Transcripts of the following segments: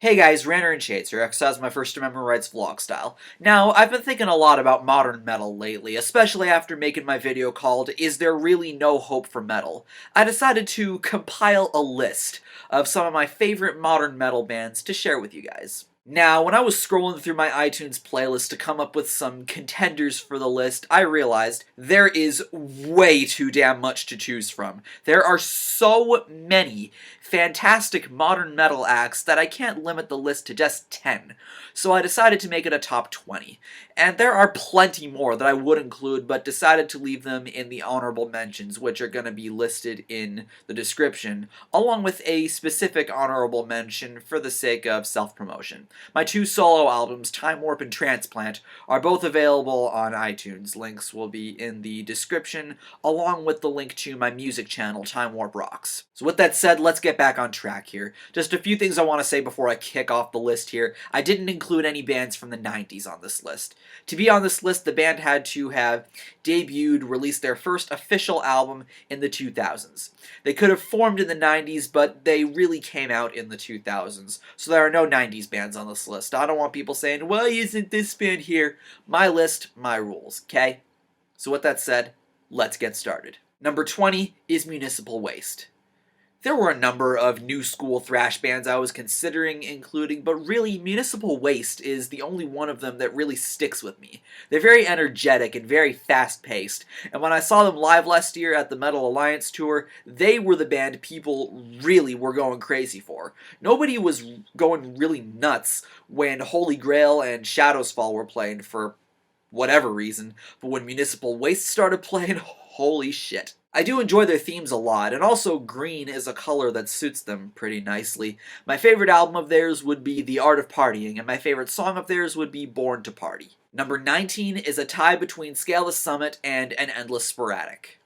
Hey guys, RanterInShades here, as my First Amendment Rights vlog style. Now, I've been thinking a lot about modern metal lately, especially after making my video called Is There Really No Hope for Metal? I decided to compile a list of some of my favorite modern metal bands to share with you guys. Now, when I was scrolling through my iTunes playlist to come up with some contenders for the list, I realized there is way too damn much to choose from. There are so many fantastic modern metal acts that I can't limit the list to just 10. So I decided to make it a top 20. And there are plenty more that I would include, but decided to leave them in the honorable mentions, which are going to be listed in the description, along with a specific honorable mention for the sake of self-promotion. My two solo albums, Time Warp and Transplant, are both available on iTunes. Links will be in the description, along with the link to my music channel, Time Warp Rocks. So with that said, let's get back on track here. Just a few things I want to say before I kick off the list here. I didn't include any bands from the 90s on this list. To be on this list, the band had to have debuted, released their first official album in the 2000s. They could have formed in the 90s, but they really came out in the 2000s, so there are no 90s bands on this list. I don't want people saying, why isn't this band here? My list, my rules, okay? So with that said, let's get started. Number 20 is Municipal Waste. There were a number of new school thrash bands I was considering including, but really, Municipal Waste is the only one of them that really sticks with me. They're very energetic and very fast-paced, and when I saw them live last year at the Metal Alliance Tour, they were the band people really were going crazy for. Nobody was going really nuts when Holy Grail and Shadows Fall were playing for whatever reason, but when Municipal Waste started playing, holy shit. I do enjoy their themes a lot, and also green is a color that suits them pretty nicely. My favorite album of theirs would be The Art of Partying, and my favorite song of theirs would be Born to Party. Number 19 is a tie between Scale the Summit and An Endless Sporadic.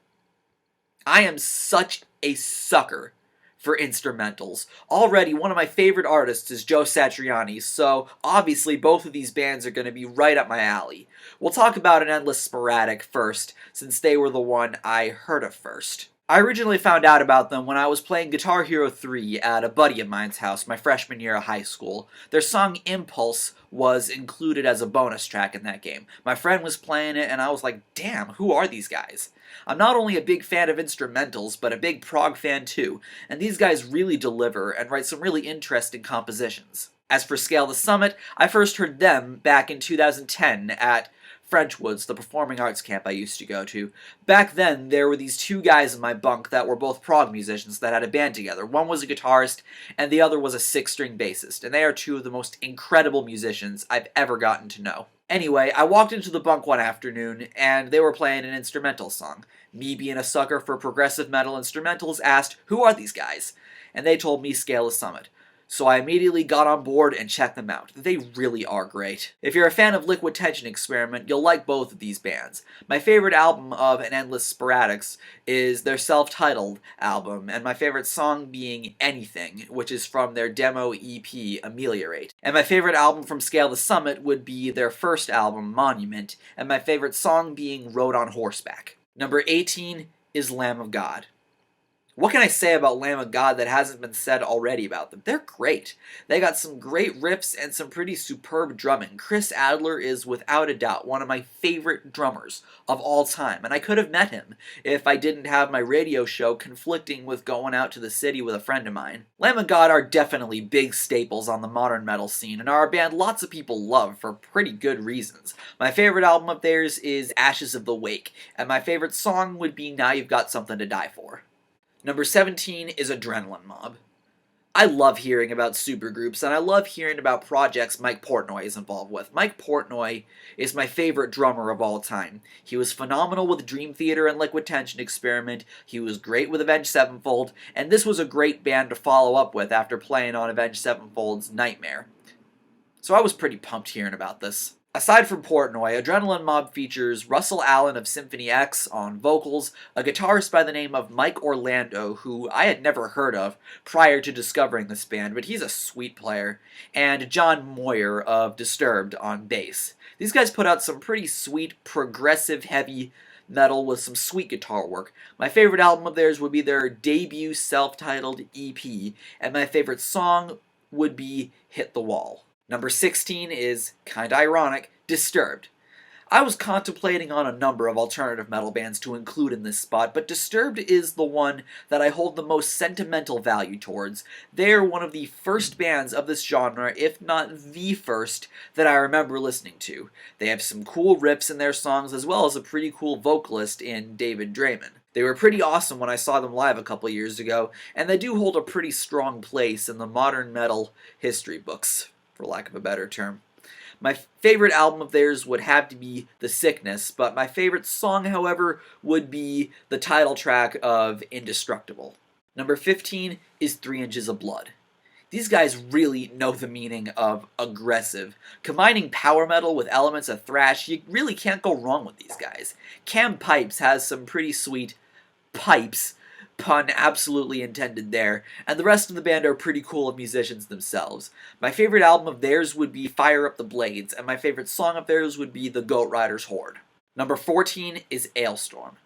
I am such a sucker for instrumentals. Already, one of my favorite artists is Joe Satriani, so obviously both of these bands are going to be right up my alley. We'll talk about An Endless Sporadic first, since they were the one I heard of first. I originally found out about them when I was playing Guitar Hero 3 at a buddy of mine's house my freshman year of high school. Their song Impulse was included as a bonus track in that game. My friend was playing it and I was like, damn, who are these guys? I'm not only a big fan of instrumentals, but a big prog fan too, and these guys really deliver and write some really interesting compositions. As for Scale the Summit, I first heard them back in 2010 at Frenchwoods, the performing arts camp I used to go to. Back then, there were these two guys in my bunk that were both prog musicians that had a band together. One was a guitarist, and the other was a six-string bassist, and they are two of the most incredible musicians I've ever gotten to know. Anyway, I walked into the bunk one afternoon, and they were playing an instrumental song. Me, being a sucker for progressive metal instrumentals, asked, who are these guys? And they told me Scale the Summit. So I immediately got on board and checked them out. They really are great. If you're a fan of Liquid Tension Experiment, you'll like both of these bands. My favorite album of An Endless Sporadics is their self-titled album, and my favorite song being Anything, which is from their demo EP, Ameliorate. And my favorite album from Scale the Summit would be their first album, Monument, and my favorite song being Rode on Horseback. Number 18 is Lamb of God. What can I say about Lamb of God that hasn't been said already about them? They're great. They got some great riffs and some pretty superb drumming. Chris Adler is without a doubt one of my favorite drummers of all time, and I could have met him if I didn't have my radio show conflicting with going out to the city with a friend of mine. Lamb of God are definitely big staples on the modern metal scene, and are a band lots of people love for pretty good reasons. My favorite album of theirs is Ashes of the Wake, and my favorite song would be Now You've Got Something to Die For. Number 17 is Adrenaline Mob. I love hearing about supergroups, and I love hearing about projects Mike Portnoy is involved with. Mike Portnoy is my favorite drummer of all time. He was phenomenal with Dream Theater and Liquid Tension Experiment, he was great with Avenged Sevenfold, and this was a great band to follow up with after playing on Avenged Sevenfold's Nightmare. So I was pretty pumped hearing about this. Aside from Portnoy, Adrenaline Mob features Russell Allen of Symphony X on vocals, a guitarist by the name of Mike Orlando, who I had never heard of prior to discovering this band, but he's a sweet player, and John Moyer of Disturbed on bass. These guys put out some pretty sweet, progressive, heavy metal with some sweet guitar work. My favorite album of theirs would be their debut self-titled EP, and my favorite song would be Hit the Wall. Number 16 is, kinda ironic, Disturbed. I was contemplating on a number of alternative metal bands to include in this spot, but Disturbed is the one that I hold the most sentimental value towards. They're one of the first bands of this genre, if not the first, that I remember listening to. They have some cool riffs in their songs, as well as a pretty cool vocalist in David Draymond. They were pretty awesome when I saw them live a couple years ago, and they do hold a pretty strong place in the modern metal history books, for lack of a better term. My favorite album of theirs would have to be The Sickness, but my favorite song, however, would be the title track of Indestructible. Number 15 is 3 Inches of Blood. These guys really know the meaning of aggressive. Combining power metal with elements of thrash, you really can't go wrong with these guys. Cam Pipes has some pretty sweet pipes, pun absolutely intended there, and the rest of the band are pretty cool musicians themselves. My favorite album of theirs would be Fire Up the Blades, and my favorite song of theirs would be The Goat Riders Horde. Number 14 is Ailstorm.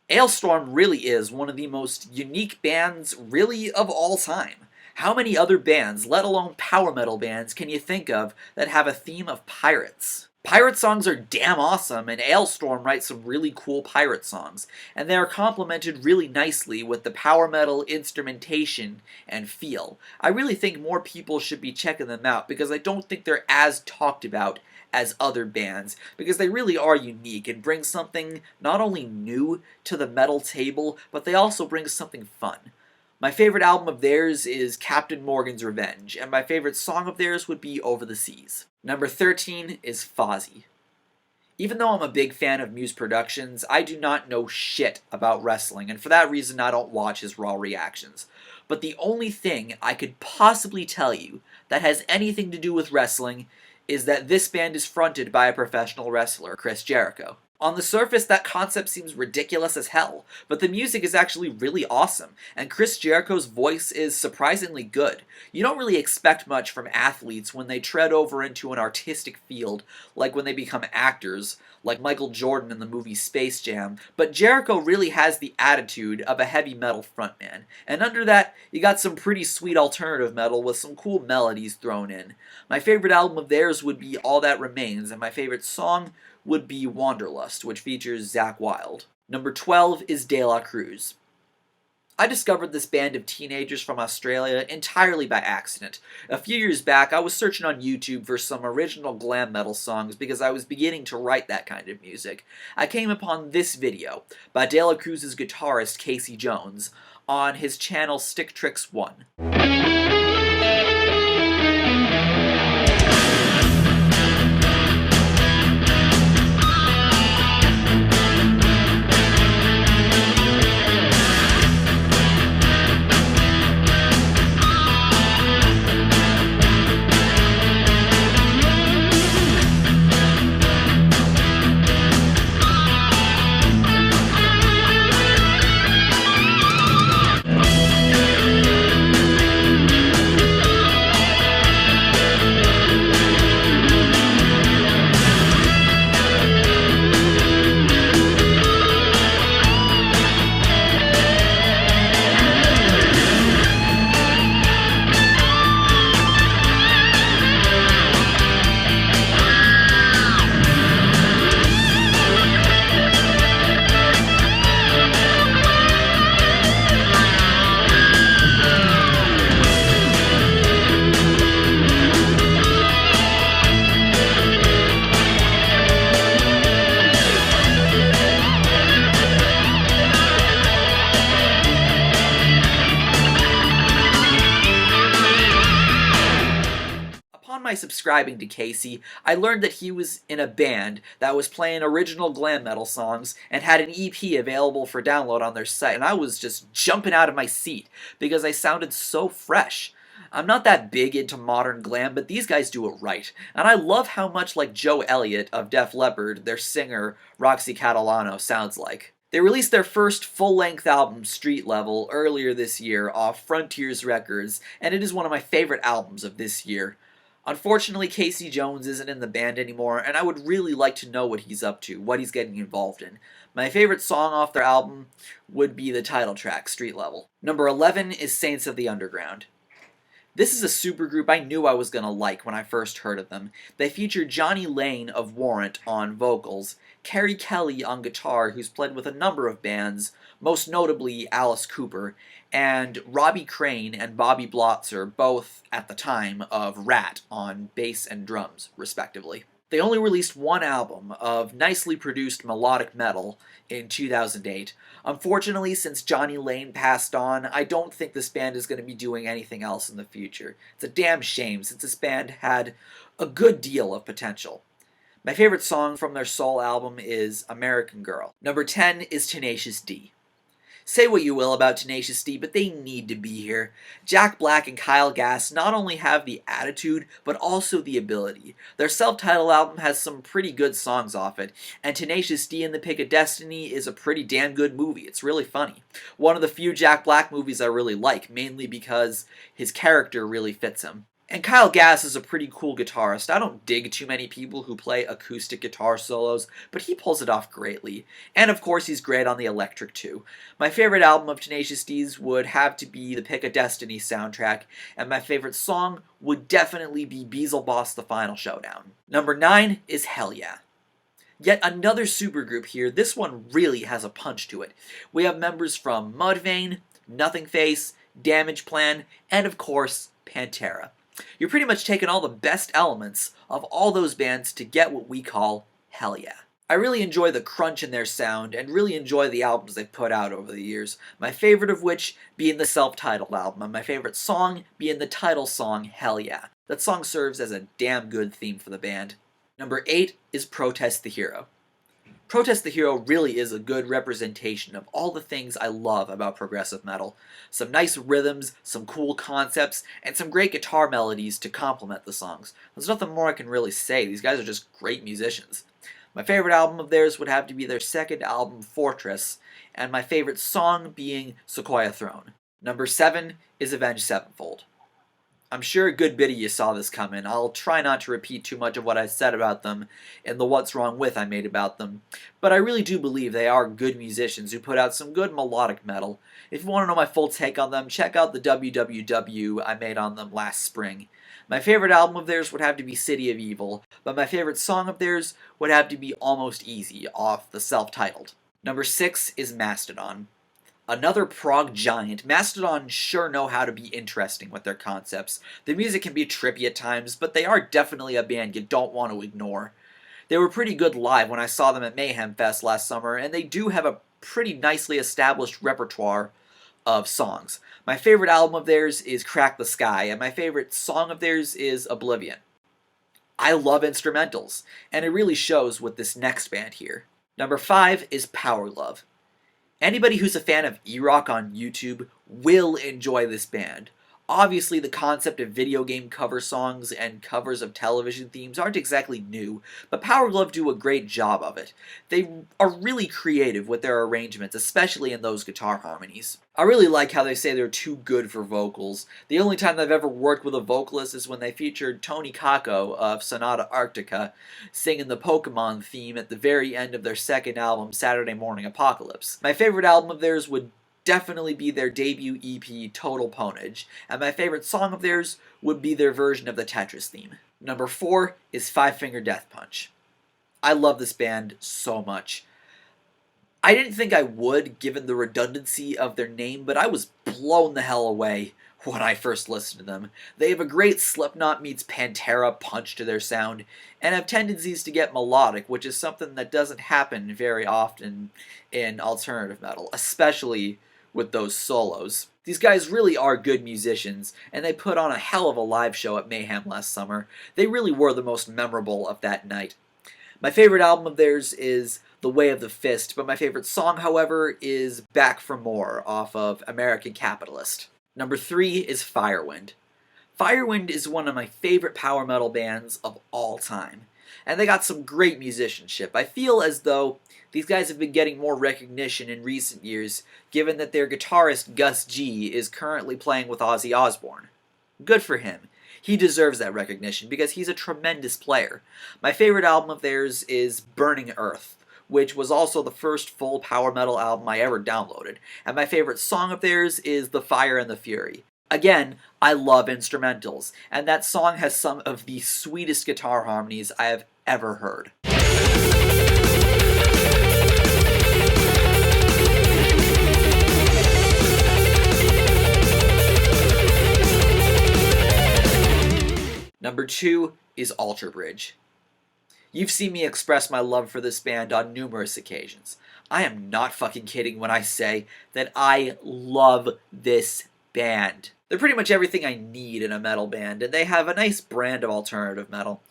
Ailstorm really is one of the most unique bands really of all time. How many other bands, let alone power metal bands, can you think of that have a theme of pirates? Pirate songs are damn awesome, and Ailstorm writes some really cool pirate songs, and they are complemented really nicely with the power metal instrumentation and feel. I really think more people should be checking them out, because I don't think they're as talked about as other bands, because they really are unique and bring something not only new to the metal table, but they also bring something fun. My favorite album of theirs is Captain Morgan's Revenge, and my favorite song of theirs would be Over the Seas. Number 13 is Fozzy. Even though I'm a big fan of Muse Productions, I do not know shit about wrestling, and for that reason I don't watch his Raw reactions. But the only thing I could possibly tell you that has anything to do with wrestling is that this band is fronted by a professional wrestler, Chris Jericho. On the surface, that concept seems ridiculous as hell, but the music is actually really awesome, and Chris Jericho's voice is surprisingly good. You don't really expect much from athletes when they tread over into an artistic field, like when they become actors, like Michael Jordan in the movie Space Jam, but Jericho really has the attitude of a heavy metal frontman, and under that, you got some pretty sweet alternative metal with some cool melodies thrown in. My favorite album of theirs would be All That Remains, and my favorite song would be Wanderlust, which features Zakk Wylde. Number 12 is De La Cruz. I discovered this band of teenagers from Australia entirely by accident. A few years back, I was searching on YouTube for some original glam metal songs because I was beginning to write that kind of music. I came upon this video by De La Cruz's guitarist Casey Jones on his channel Stick Tricks 1. My subscribing to Casey, I learned that he was in a band that was playing original glam metal songs and had an EP available for download on their site, and I was just jumping out of my seat because I sounded so fresh. I'm not that big into modern glam, but these guys do it right, and I love how much like Joe Elliott of Def Leppard, their singer Roxy Catalano, sounds like. They released their first full-length album, Street Level, earlier this year off Frontiers Records, and it is one of my favorite albums of this year. Unfortunately, Casey Jones isn't in the band anymore, and I would really like to know what he's up to, what he's getting involved in. My favorite song off their album would be the title track, Street Level. Number 11 is Saints of the Underground. This is a supergroup I knew I was gonna like when I first heard of them. They feature Johnny Lane of Warrant on vocals, Kerry Kelly on guitar, who's played with a number of bands, most notably Alice Cooper, and Robbie Crane and Bobby Blotzer, both at the time of Rat, on bass and drums, respectively. They only released one album of nicely produced melodic metal in 2008. Unfortunately, since Johnny Lane passed on, I don't think this band is going to be doing anything else in the future. It's a damn shame, since this band had a good deal of potential. My favorite song from their solo album is American Girl. Number 10 is Tenacious D. Say what you will about Tenacious D, but they need to be here. Jack Black and Kyle Gass not only have the attitude, but also the ability. Their self-titled album has some pretty good songs off it, and Tenacious D and the Pick of Destiny is a pretty damn good movie. It's really funny. One of the few Jack Black movies I really like, mainly because his character really fits him. And Kyle Gass is a pretty cool guitarist. I don't dig too many people who play acoustic guitar solos, but he pulls it off greatly. And of course he's great on the electric too. My favorite album of Tenacious D's would have to be the Pick of Destiny soundtrack, and my favorite song would definitely be Beelzebub's The Final Showdown. Number 9 is Hell Yeah. Yet another supergroup here. This one really has a punch to it. We have members from Mudvayne, Nothing Face, Damage Plan, and of course, Pantera. You're pretty much taking all the best elements of all those bands to get what we call Hell Yeah. I really enjoy the crunch in their sound and really enjoy the albums they've put out over the years, my favorite of which being the self-titled album, and my favorite song being the title song Hell Yeah. That song serves as a damn good theme for the band. Number 8 is Protest the Hero. Protest the Hero really is a good representation of all the things I love about progressive metal. Some nice rhythms, some cool concepts, and some great guitar melodies to complement the songs. There's nothing more I can really say. These guys are just great musicians. My favorite album of theirs would have to be their second album, Fortress, and my favorite song being Sequoia Throne. Number 7 is Avenged Sevenfold. I'm sure a good bit of you saw this coming. I'll try not to repeat too much of what I said about them in the What's Wrong With I made about them, but I really do believe they are good musicians who put out some good melodic metal. If you want to know my full take on them, check out the WWW I made on them last spring. My favorite album of theirs would have to be City of Evil, but my favorite song of theirs would have to be Almost Easy off the self-titled. Number 6 is Mastodon. Another prog giant, Mastodon sure know how to be interesting with their concepts. The music can be trippy at times, but they are definitely a band you don't want to ignore. They were pretty good live when I saw them at Mayhem Fest last summer, and they do have a pretty nicely established repertoire of songs. My favorite album of theirs is Crack the Sky, and my favorite song of theirs is Oblivion. I love instrumentals, and it really shows with this next band here. Number 5 is Power Glove. Anybody who's a fan of E-Rock on YouTube will enjoy this band. Obviously, the concept of video game cover songs and covers of television themes aren't exactly new, but Power Glove do a great job of it. They are really creative with their arrangements, especially in those guitar harmonies. I really like how they say they're too good for vocals. The only time they've ever worked with a vocalist is when they featured Tony Kakko of Sonata Arctica singing the Pokemon theme at the very end of their second album, Saturday Morning Apocalypse. My favorite album of theirs would definitely be their debut EP, Total Ponage, and my favorite song of theirs would be their version of the Tetris theme. Number 4 is Five Finger Death Punch. I love this band so much. I didn't think I would, given the redundancy of their name, but I was blown the hell away when I first listened to them. They have a great Slipknot meets Pantera punch to their sound, and have tendencies to get melodic, which is something that doesn't happen very often in alternative metal, especially with those solos. These guys really are good musicians, and they put on a hell of a live show at Mayhem last summer. They really were the most memorable of that night. My favorite album of theirs is The Way of the Fist, but my favorite song, however, is Back for More off of American Capitalist. Number 3 is Firewind. Firewind is one of my favorite power metal bands of all time, and they got some great musicianship. I feel as though these guys have been getting more recognition in recent years, given that their guitarist Gus G is currently playing with Ozzy Osbourne. Good for him. He deserves that recognition because he's a tremendous player. My favorite album of theirs is Burning Earth, which was also the first full power metal album I ever downloaded, and my favorite song of theirs is The Fire and the Fury. Again, I love instrumentals, and that song has some of the sweetest guitar harmonies I have ever heard. Number 2 is Alter Bridge. You've seen me express my love for this band on numerous occasions. I am not fucking kidding when I say that I love this band. They're pretty much everything I need in a metal band, and they have a nice brand of alternative metal.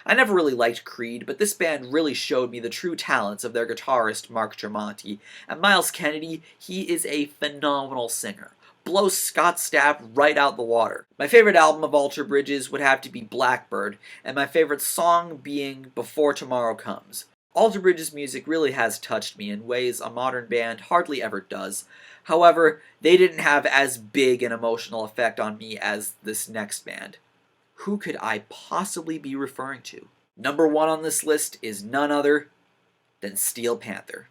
I never really liked Creed, but this band really showed me the true talents of their guitarist Mark Tremonti, and Miles Kennedy, he is a phenomenal singer. Blows Scott Stapp right out the water. My favorite album of Alter Bridge's would have to be Blackbird, and my favorite song being Before Tomorrow Comes. Alter Bridge's music really has touched me in ways a modern band hardly ever does. However, they didn't have as big an emotional effect on me as this next band. Who could I possibly be referring to? Number 1 on this list is none other than Steel Panther.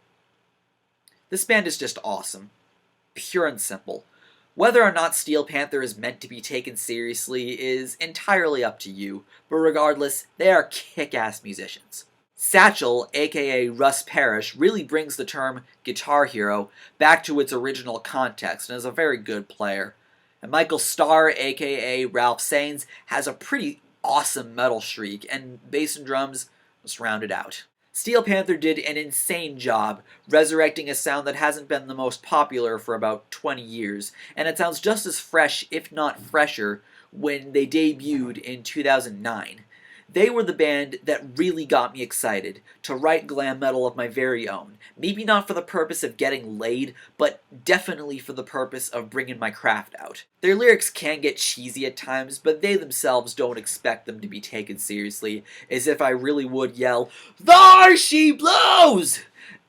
This band is just awesome. Pure and simple. Whether or not Steel Panther is meant to be taken seriously is entirely up to you, but regardless, they are kick-ass musicians. Satchel, aka Russ Parrish, really brings the term guitar hero back to its original context and is a very good player. And Michael Starr, aka Ralph Saenz, has a pretty awesome metal shriek, and bass and drums just round it out. Steel Panther did an insane job resurrecting a sound that hasn't been the most popular for about 20 years, and it sounds just as fresh, if not fresher, when they debuted in 2009. They were the band that really got me excited to write glam metal of my very own. Maybe not for the purpose of getting laid, but definitely for the purpose of bringing my craft out. Their lyrics can get cheesy at times, but they themselves don't expect them to be taken seriously, as if I really would yell, "There she blows!"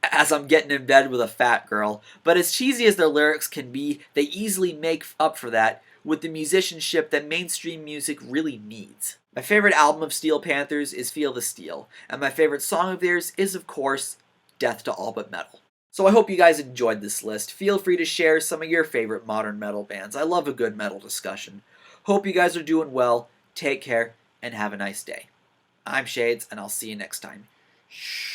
as I'm getting in bed with a fat girl. But as cheesy as their lyrics can be, they easily make up for that with the musicianship that mainstream music really needs. My favorite album of Steel Panthers is Feel the Steel, and my favorite song of theirs is, of course, Death to All But Metal. So I hope you guys enjoyed this list. Feel free to share some of your favorite modern metal bands. I love a good metal discussion. Hope you guys are doing well, take care, and have a nice day. I'm Shades, and I'll see you next time. Shh.